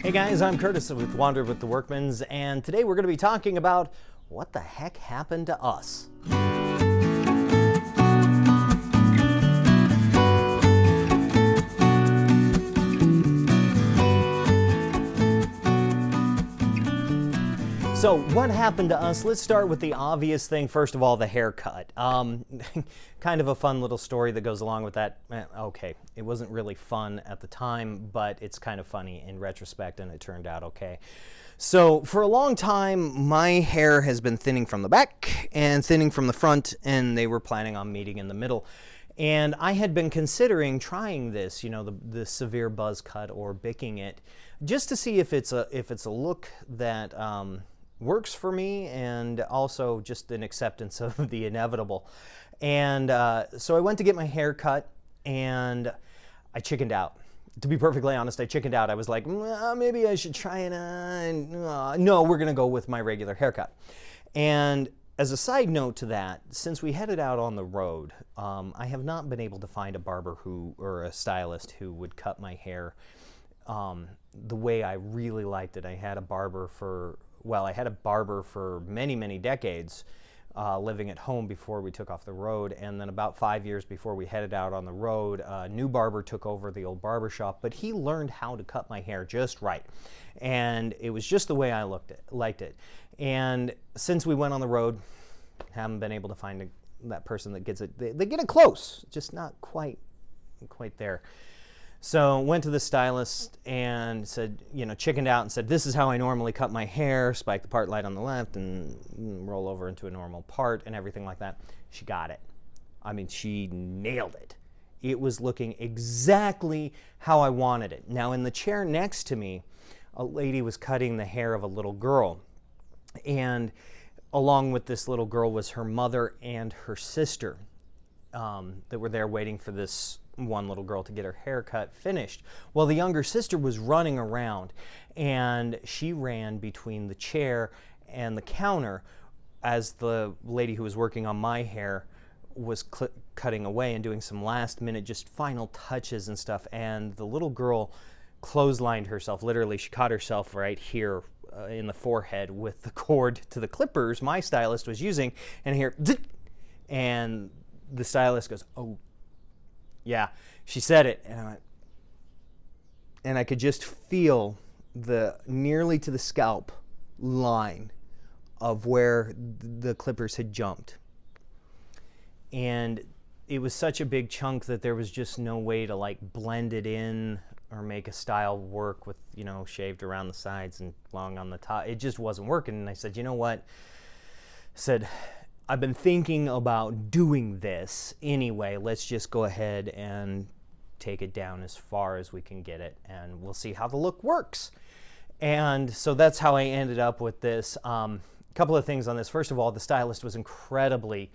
Hey guys, I'm Curtis with Wander with the Workmans, and today we're going to be talking about what the heck happened to us. So what happened to us? Let's start with the obvious thing. First of all, the haircut. Kind of a fun little story that goes along with that. Okay, it wasn't really fun at the time, but it's kind of funny in retrospect, and it turned out okay. So for a long time, my hair has been thinning from the back and thinning from the front, and they were planning on meeting in the middle. And I had been considering trying this, the severe buzz cut or bicking it, just to see if it's a look that works for me, and also just an acceptance of the inevitable. And so I went to get my hair cut, and I chickened out. To be perfectly honest, I chickened out. I was like, maybe I should try it on. No, we're going to go with my regular haircut. And as a side note to that, since we headed out on the road, I have not been able to find a barber or a stylist who would cut my hair the way I really liked it. I had a barber for many, many decades, living at home before we took off the road. And then about 5 years before we headed out on the road, a new barber took over the old barber shop, but he learned how to cut my hair just right. And it was just the way I liked it. And since we went on the road, haven't been able to find that person that gets it. They get it close, just not quite there. So went to the stylist and said, chickened out and said, this is how I normally cut my hair, spike the part light on the left and roll over into a normal part and everything like that. She got it. I mean, she nailed it. It was looking exactly how I wanted it. Now, in the chair next to me, a lady was cutting the hair of a little girl. And along with this little girl was her mother and her sister that were there waiting for this one little girl to get her haircut finished. Well, the younger sister was running around, and she ran between the chair and the counter as the lady who was working on my hair was cutting away and doing some last minute just final touches and stuff. And the little girl clotheslined herself. Literally, she caught herself right here in the forehead with the cord to the clippers my stylist was using, and here, and the stylist goes, "Oh, yeah," she said it, and I could just feel the nearly to the scalp line of where the clippers had jumped. And it was such a big chunk that there was just no way to blend it in or make a style work with, shaved around the sides and long on the top. It just wasn't working. And I said, you know what? I've been thinking about doing this anyway. Let's just go ahead and take it down as far as we can get it, and we'll see how the look works. And so that's how I ended up with this. Couple of things on this. First of all, the stylist was incredibly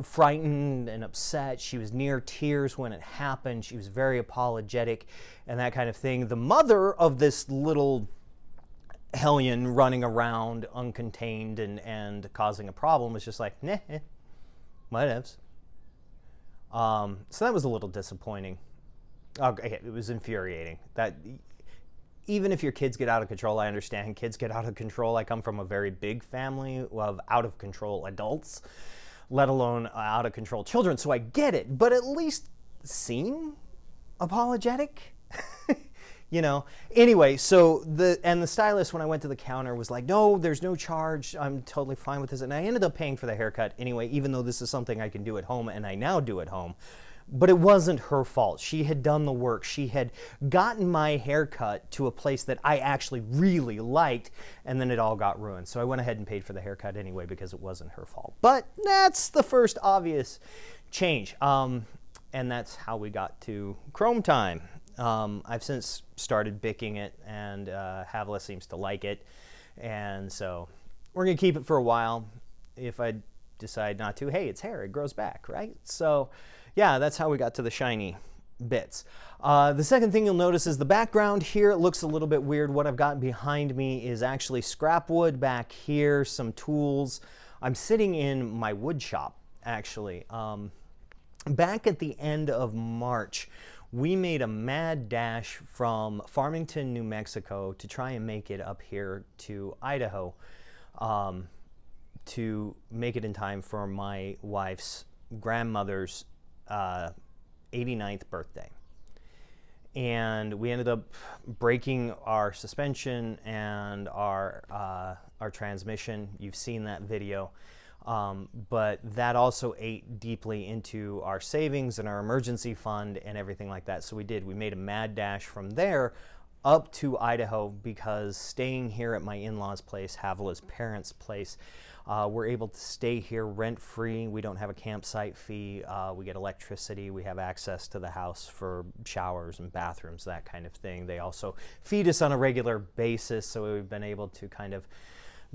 frightened and upset. She was near tears when it happened. She was very apologetic and that kind of thing. The mother of this little hellion running around uncontained and causing a problem was just like, nah, whatevs. So that was a little disappointing. Okay, it was infuriating. That even if your kids get out of control, I understand kids get out of control. I come from a very big family of out of control adults, let alone out of control children, so I get it, but at least seem apologetic. Anyway, so the stylist, when I went to the counter, was like, no, there's no charge. I'm totally fine with this. And I ended up paying for the haircut anyway, even though this is something I can do at home, and I now do at home. But it wasn't her fault. She had done the work. She had gotten my haircut to a place that I actually really liked, and then it all got ruined. So I went ahead and paid for the haircut anyway because it wasn't her fault. But that's the first obvious change. And that's how we got to Chrome Time. I've since started bicking it, and Havla seems to like it, and so we're going to keep it for a while. If I decide not to, hey, it's hair, it grows back, right? So yeah, that's how we got to the shiny bits. The second thing you'll notice is the background here. It looks a little bit weird. What I've got behind me is actually scrap wood back here, some tools. I'm sitting in my wood shop, actually. Back at the end of March, we made a mad dash from Farmington, New Mexico to try and make it up here to Idaho, to make it in time for my wife's grandmother's 89th birthday. And we ended up breaking our suspension and our transmission. You've seen that video. But that also ate deeply into our savings and our emergency fund and everything like that. So we made a mad dash from there up to Idaho, because staying here at my in-laws' place, Havila's parents' place, we're able to stay here rent-free. We don't have a campsite fee. We get electricity. We have access to the house for showers and bathrooms, that kind of thing. They also feed us on a regular basis, so we've been able to kind of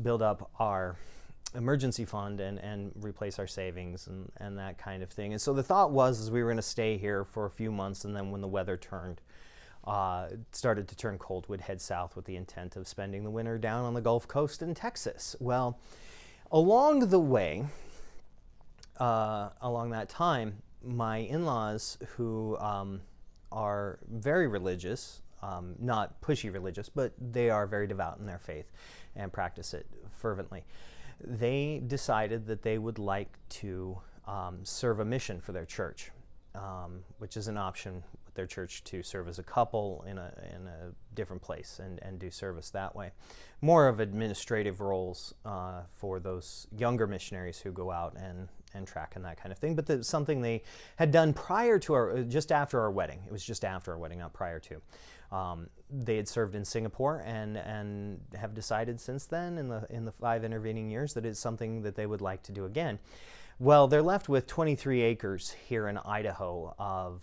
build up our emergency fund and replace our savings and that kind of thing. And so the thought was we were going to stay here for a few months, and then when the weather started to turn cold, we'd head south with the intent of spending the winter down on the Gulf Coast in Texas. Well, along the way, along that time, my in-laws, who are very religious, not pushy religious, but they are very devout in their faith and practice it fervently, they decided that they would like to serve a mission for their church, which is an option with their church to serve as a couple in a different place and do service that way. More of administrative roles for those younger missionaries who go out and track and that kind of thing. But that's something they had done prior to just after our wedding. It was just after our wedding, not prior to. They had served in Singapore and have decided since then, in the 5 intervening years, that it's something that they would like to do again. Well, they're left with 23 acres here in Idaho of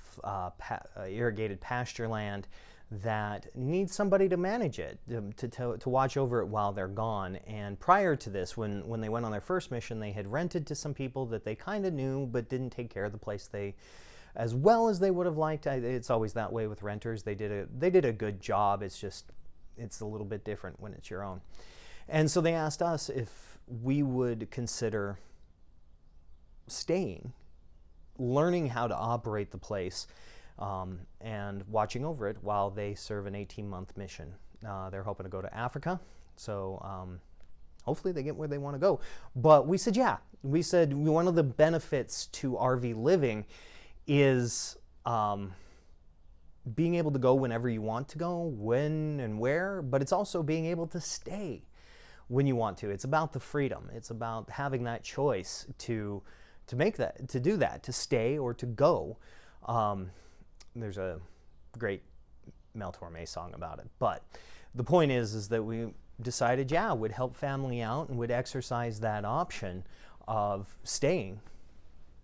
irrigated pasture land that needs somebody to manage it, to watch over it while they're gone. And prior to this, when they went on their first mission, they had rented to some people that they kind of knew but didn't take care of the place as well as they would have liked. It's always that way with renters. They did a good job. It's a little bit different when it's your own. And so they asked us if we would consider staying, learning how to operate the place, and watching over it while they serve an 18-month mission. They're hoping to go to Africa, so hopefully they get where they want to go. But we said, yeah. We said one of the benefits to RV living is being able to go whenever you want to go, when and where, but it's also being able to stay when you want to. It's about the freedom. It's about having that choice to do that, to stay or to go. There's a great Mel Torme song about it. But the point is that we decided, we'd help family out and would exercise that option of staying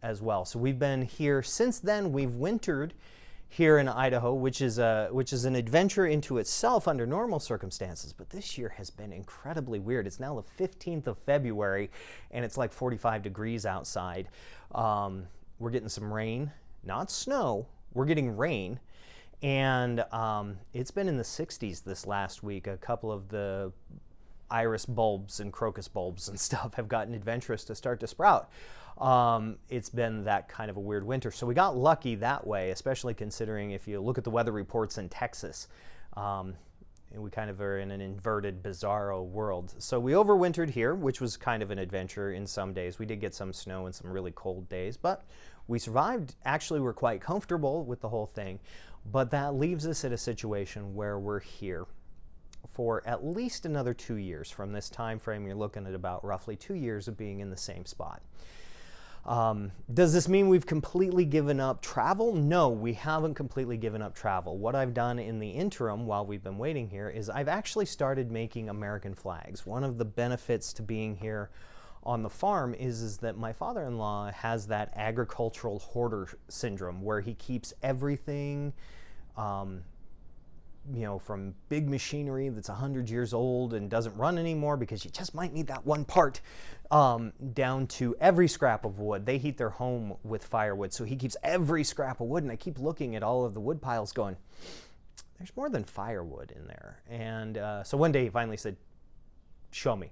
as well. So we've been here since then. We've wintered here in Idaho, which is an adventure into itself under normal circumstances. But this year has been incredibly weird. It's now the 15th of February, and it's like 45 degrees outside. We're getting some rain, not snow. We're getting rain, and it's been in the 60s this last week. A couple of the iris bulbs and crocus bulbs and stuff have gotten adventurous to start to sprout. It's been that kind of a weird winter. So we got lucky that way, especially considering if you look at the weather reports in Texas. We kind of are in an inverted, bizarro world. So we overwintered here, which was kind of an adventure in some days. We did get some snow and some really cold days, but we survived. Actually, we're quite comfortable with the whole thing. But that leaves us at a situation where we're here for at least another 2 years. From this time frame, you're looking at about roughly 2 years of being in the same spot. Does this mean we've completely given up travel? No, we haven't completely given up travel. What I've done in the interim while we've been waiting here is I've actually started making American flags. One of the benefits to being here on the farm is that my father-in-law has that agricultural hoarder syndrome where he keeps everything, from big machinery that's 100 years old and doesn't run anymore because you just might need that one part, down to every scrap of wood. They heat their home with firewood, so he keeps every scrap of wood, and I keep looking at all of the wood piles going, there's more than firewood in there. And so one day he finally said, show me.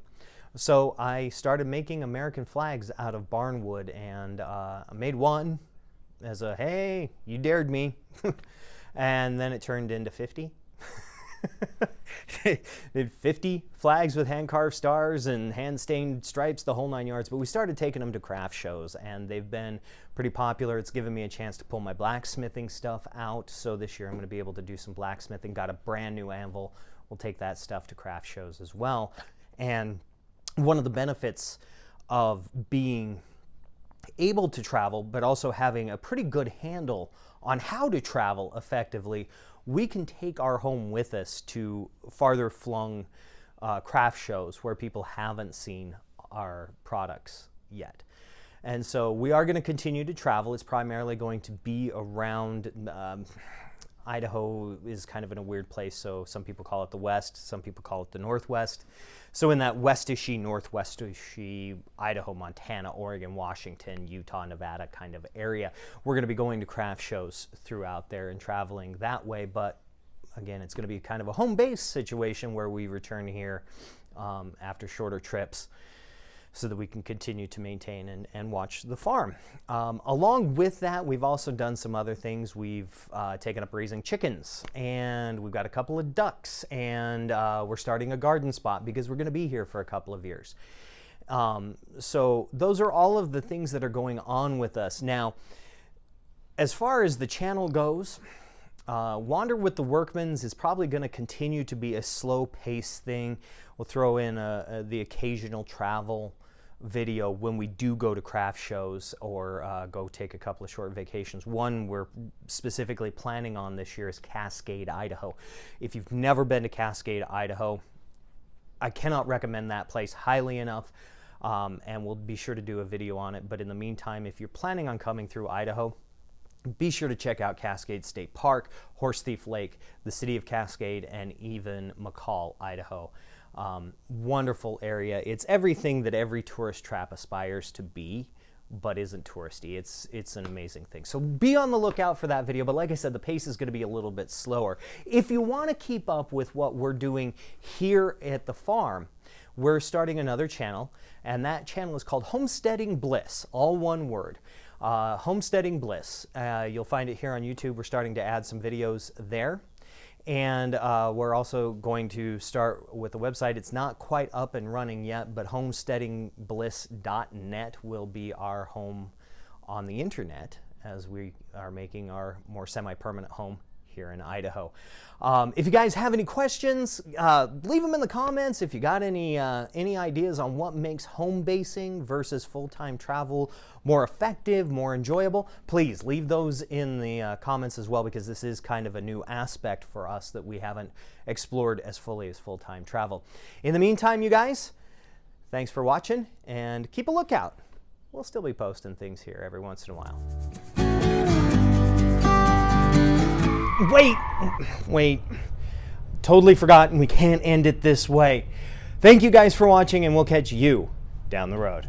So I started making American flags out of barn wood, and I made one, as a, hey, you dared me. And then it turned into 50. Did 50 flags with hand-carved stars and hand-stained stripes, the whole 9 yards. But we started taking them to craft shows, and they've been pretty popular. It's given me a chance to pull my blacksmithing stuff out. So this year I'm going to be able to do some blacksmithing. Got a brand new anvil. We'll take that stuff to craft shows as well. And one of the benefits of being able to travel, but also having a pretty good handle on how to travel effectively, we can take our home with us to farther flung craft shows where people haven't seen our products yet. And so we are going to continue to travel. It's primarily going to be around Idaho is kind of in a weird place, so some people call it the West, some people call it the Northwest. So in that westishy, northwestishy, Idaho, Montana, Oregon, Washington, Utah, Nevada kind of area, we're going to be going to craft shows throughout there and traveling that way. But again, it's going to be kind of a home base situation where we return here after shorter trips, so that we can continue to maintain and watch the farm. Along with that, we've also done some other things. We've taken up raising chickens, and we've got a couple of ducks, and we're starting a garden spot because we're going to be here for a couple of years. So those are all of the things that are going on with us. Now, as far as the channel goes, Wander with the Workmans is probably going to continue to be a slow-paced thing. We'll throw in the occasional travel video when we do go to craft shows or go take a couple of short vacations. One we're specifically planning on this year is Cascade, Idaho. If you've never been to Cascade, Idaho, I cannot recommend that place highly enough, and we'll be sure to do a video on it. But in the meantime, if you're planning on coming through Idaho, be sure to check out Cascade State Park, Horse Thief Lake, the city of Cascade, and even McCall, Idaho. Wonderful area. It's everything that every tourist trap aspires to be, but isn't touristy. It's an amazing thing. So be on the lookout for that video. But like I said, the pace is going to be a little bit slower. If you want to keep up with what we're doing here at the farm, we're starting another channel, and that channel is called Homesteading Bliss, all one word. Homesteading Bliss. You'll find it here on YouTube. We're starting to add some videos there. And we're also going to start with the website. It's not quite up and running yet, but homesteadingbliss.net will be our home on the internet as we are making our more semi-permanent home here in Idaho. If you guys have any questions, leave them in the comments. If you got any ideas on what makes home basing versus full-time travel more effective, more enjoyable, please leave those in the comments as well, because this is kind of a new aspect for us that we haven't explored as fully as full-time travel. In the meantime, you guys, thanks for watching, and keep a lookout. We'll still be posting things here every once in a while. Wait, totally forgotten. We can't end it this way. Thank you guys for watching, and we'll catch you down the road.